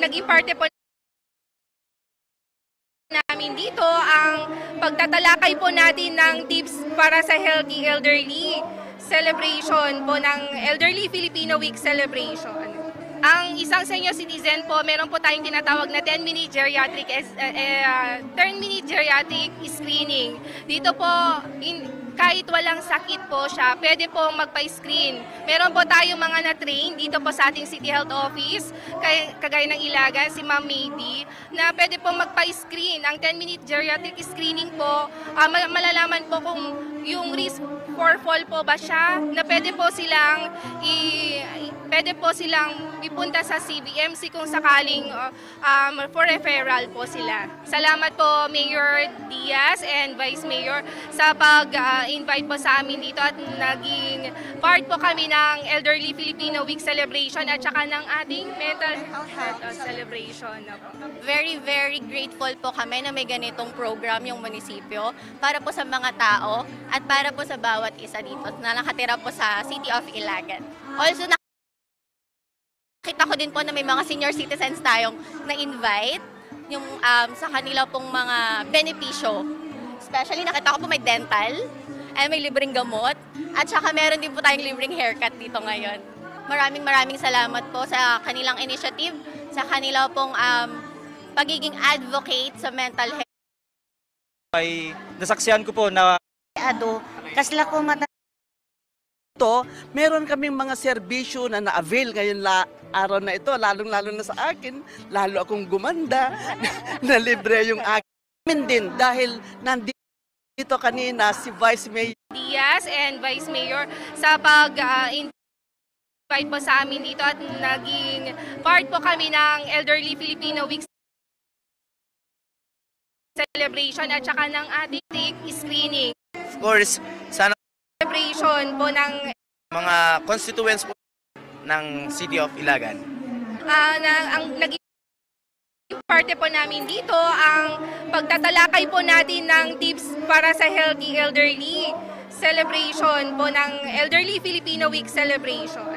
naging parte po namin dito ang pagtatalakay po natin ng tips para sa healthy elderly celebration po ng Elderly Filipino Week celebration. Ang isang senior citizen po, meron po tayong tinatawag na 10-minute geriatric screening. Dito po, kahit walang sakit po siya, pwede po magpa-screen. Meron po tayong mga na-train dito po sa ating City Health Office, kagaya ng Ilagan, si Ma'am Maydi, na pwede po magpa-screen. Ang 10-minute geriatric screening po, malalaman po kung yung risk for fall po ba siya, na pwede po silang ipunta sa CBMC kung sakaling for referral po sila. Salamat po Mayor Diaz and Vice Mayor sa pag-invite po sa amin dito at naging part po kami ng Elderly Filipino Week celebration at saka ng ating mental health celebration. Very, very grateful po kami na may ganitong program yung munisipyo para po sa mga tao at para po sa bawat isa dito na nakatira po sa City of Ilagan. Also, nakita ko din po na may mga senior citizens tayong na-invite yung sa kanila pong mga benepisyo. Especially nakita ko po may dental, may libreng gamot, at saka meron din po tayong libreng haircut dito ngayon. Maraming salamat po sa kanilang initiative, sa kanila pong pagiging advocate sa mental health. Ay nasaksihan ko po na kasla ko mata meron kaming mga serbisyo na na-avail ngayon araw na ito, lalong-lalo na sa akin, lalo akong gumanda na libre yung akin din dahil nandito kanina si Vice Mayor Diaz and Vice Mayor sa pag-invite po sa amin dito at naging part po kami ng Elderly Filipino Week celebration at saka ng ating screening. of course sana Celebration po ng mga constituents po ng City of Ilagan. ang naging parte po namin dito ang pagtatalakay po natin ng tips para sa healthy elderly celebration po ng Elderly Filipino Week celebration.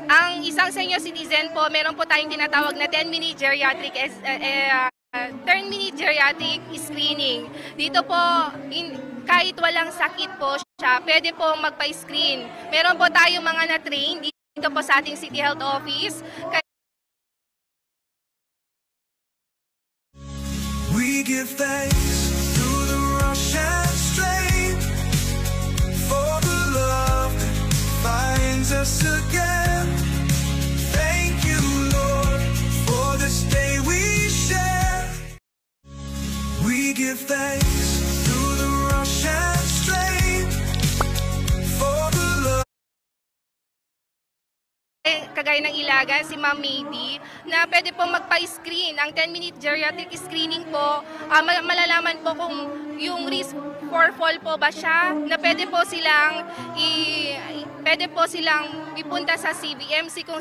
Ang isang senior citizen po, meron po tayong tinatawag na 10-minute geriatric screening. Dito po, kahit walang sakit po siya, pwede po magpa-screen. Meron po tayong mga na-train dito po sa ating City Health Office. We give thanks to the Russian strain for the love that finds us again. Thank you, Lord, for this day we share. We give thanks to the Russian strain for the love. Kagaya ng Ilagan, si Ma'am Maydi, na pwede po magpa-screen. Ang 10-minute geriatric screening po, malalaman po kung yung risk for fall po ba siya, na pwede po silang ipunta sa CBMC kung